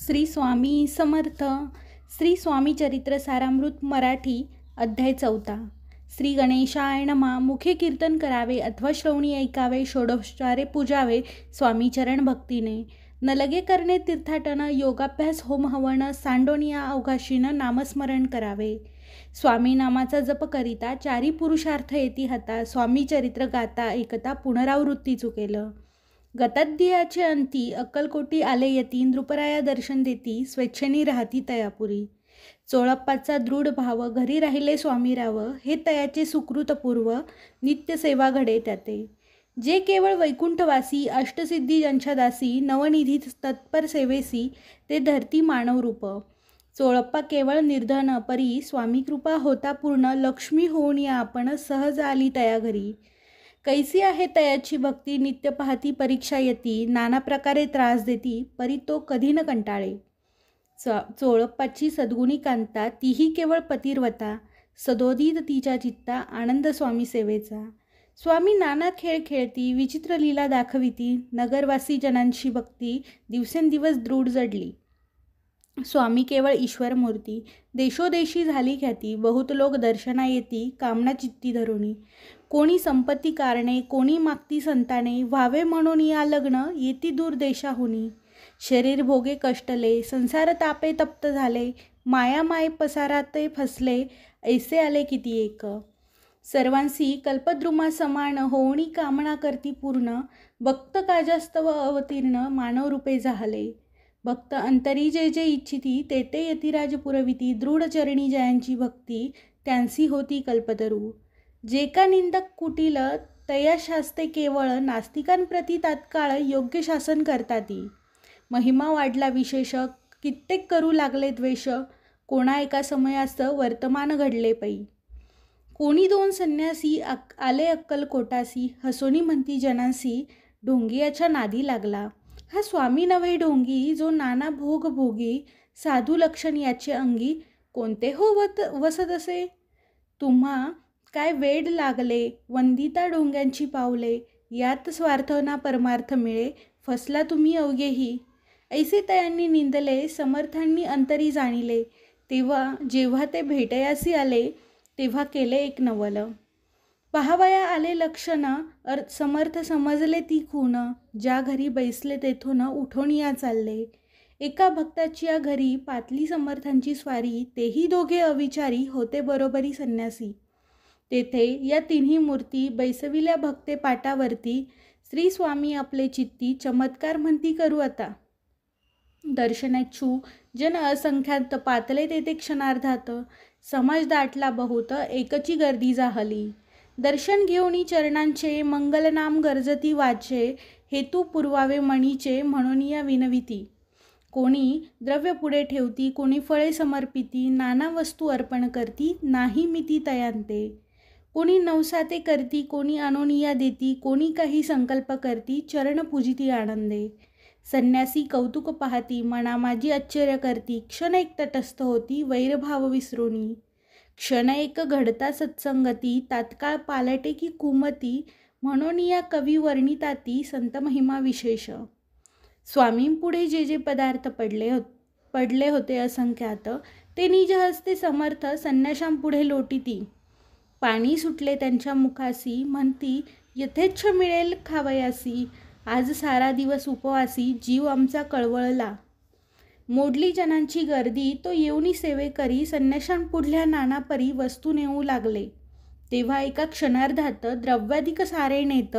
श्री स्वामी समर्थ. श्री स्वामी चरित्र सारामृत मराठी अध्याय 4. श्री गणेशाय नमः. मुखे कीर्तन करावे अथवा श्रवणी ऐकावे, षोडोपचारे पूजावे स्वामी चरण भक्तीने. न लगे करणे तीर्थाटन, योगाभ्यास होम हवन, सांडोनिया अवकाशीनं नामस्मरण करावे. स्वामी नामाचा जप करिता चारी पुरुषार्थ येती हाता. स्वामी चरित्र गाता ऐकता पुनरावृत्ती चुकेलं. गताध्यायाचे अंती अक्कलकोटी आले यती, नृपराया दर्शन देती, स्वेच्छेनी राहती तयापुरी. चोळप्पाचा दृढ भाव, घरी राहिले स्वामीराव, हे तयाचे सुकृतपूर्व, नित्य सेवा घडे त्याते. जे केवळ वैकुंठवासी, अष्टसिद्धी ज्यांच्या दासी, नवनिधी तत्पर सेवेसी, ते धरती मानव रूप. चोळप्पा केवळ निर्धन, परी स्वामी कृपा होता पूर्ण, लक्ष्मी होऊन या आपण सहज आली तया घरी. कैसी आहे तयाची भक्ती, नित्य पाहती परीक्षा येती, नाना प्रकारे त्रास देती, परी तो कधी न कंटाळे. चोळप्पाची सद्गुणी कांता, तीही केवळ पतिर्वता, सदोदित तिच्या चित्ता, आनंद स्वामी सेवेचा. स्वामी नाना खेळ खेळती, विचित्र लीला दाखविती, नगरवासी जनांची भक्ती दिवसेंदिवस दृढ जडली. स्वामी केवळ ईश्वर मूर्ती, देशोदेशी झाली ख्याती, बहुत लोक दर्शना येती, कामना चित्ती धरुणी. कोणी संपत्ती कारणे, कोणी मागती संताने, व्हावे म्हणून या लग्न, येती दूर देशाहुनी. शरीर भोगे कष्टले, संसार तापे तप्त झाले, माया माय पसाराते फसले, ऐसे आले किती एक. सर्वांसी कल्पद्रुमा समान, होणी कामना करती पूर्ण, भक्त काजास्तव अवतीर्ण, मानव रूपे झाले. भक्त अंतरी जे जे इच्छिती, ते ते यतिराज पुरविती, दृढ चरणी जयांची भक्ती, त्यांसी होती कल्पतरू. जे का निंदक कुटील, तया शास्ते केवळ, नास्तिकांप्रती तात्काळ योग्य शासन करताती. महिमा वाढला विशेष, कित्येक करू लागले द्वेष, कोणा एका समयास वर्तमान घडले पै. कोणी दोन संन्यासी आले अक्कलकोटासी, हसोनी म्हणती जनांसी, ढोंगियाच्या नादी लागला. हा स्वामी नव्हे ढोंगी, जो नाना भोग भोगी, साधू लक्षण याचे अंगी, कोणते हो वसत असे. तुम्हा काय वेड लागले, वंदिता ढोंग्यांची पावले, यात स्वार्थ ना परमार्थ मिळे, फसला तुम्ही अवघेही. ऐसे तयांनी निंदले, समर्थांनी अंतरी जाणिले, जेव्हा ते भेटयासी आले, तेव्हा केले एक नवल. पहावया आले लक्षण, समर्थ समजले ती खून, ज्या घरी बैसले तेथून उठून या चालले. एका भक्ताची या घरी पातली समर्थांची स्वारी, तेही दोघे अविचारी होते बरोबरी संन्यासी. तेथे या तिन्ही मूर्ती बैसविल्या भक्ते पाटावरती, श्री स्वामी आपले चित्ती, चमत्कार म्हणती करू आता. दर्शनेच्छू जन असंख्यात, पातले तेथे क्षणार्धात, समाज दाटला बहुत, एकची गर्दी जाहली. दर्शन घेऊनी चरणांचे, मंगलनाम गरजती वाचे, हेतू पुरवावे मणीचे, म्हणून या विनविती. कोणी द्रव्य पुढे ठेवती, कोणी फळे समर्पिती, नाना वस्तू अर्पण करती, नाही मिती तयांते. कोणी नवसाते करती, कोणी अनोनिया देती, कोणी काही संकल्प करती, चरण पूजिती आनंदे. संन्यासी कौतुक पाहती, मना माझी आश्चर्य करती, क्षण एक तटस्थ होती, वैरभाव विसरुनी. क्षण एक घडता सत्संगती, तात्काळ पालटे की कुमती, म्हणून या कवी वर्णिताती, संत महिमा विशेष. स्वामींपुढे जे जे पदार्थ पडले होते असंख्यात, ते निज हस्ते समर्थ संन्याशांपुढे लोटीती. पाणी सुटले त्यांच्या मुखासी, म्हणती यथेच्छ मिळेल खावयासी, आज सारा दिवस उपवासी, जीव आमचा कळवळला. मोडली जनांची गर्दी, तो येऊनी सेवे करी, संन्याशांपुढल्या नानापरी वस्तू नेऊ लागले. तेव्हा एका क्षणार्धात द्रव्याधिक सारे नेत,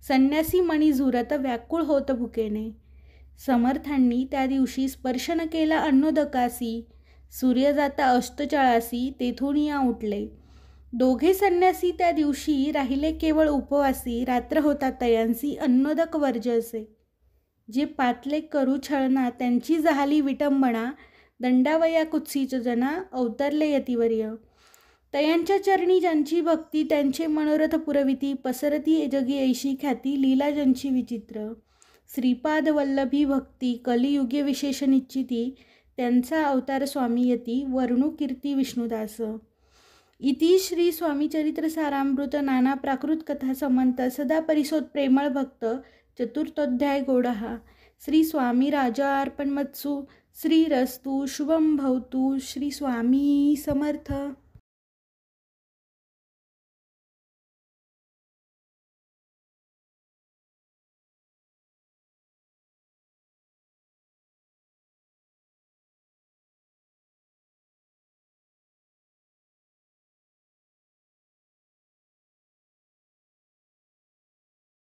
संन्यासी मणी झुरत, व्याकुळ होत भुकेने. समर्थांनी त्या दिवशी स्पर्श न केला अन्नोदकासी, सूर्य जाता अष्टचाळासी, तेथून या उठले. दोघे संन्यासी त्या दिवशी राहिले केवळ उपवासी, रात्र होता तयांसी, अन्नोदक वर्जसे. जे पातले करू छळना, त्यांची झाली विटंबना, दंडावया कुत्सित जना, अवतरले यतिवर्य. तयांच्या चरणी ज्यांची भक्ती, त्यांचे मनोरथ पुरविती, पसरती जगी ऐशी ख्याती, लीला ज्यांची विचित्र. श्रीपाद वल्लभी भक्ती, कलियुगे विशेष निश्चिती, त्यांचा अवतार स्वामी यती, वर्णू कीर्ती विष्णुदास. इति श्री स्वामी चरित्र सारामृत नाना प्राकृत कथा समंत, सदा परिसोत प्रेमळ भक्त, चतुर्थोध्याय गोडहा. श्री स्वामी राजा अर्पणमत्सु. श्री रस्तु शुभम भवतु. श्री स्वामी समर्थ.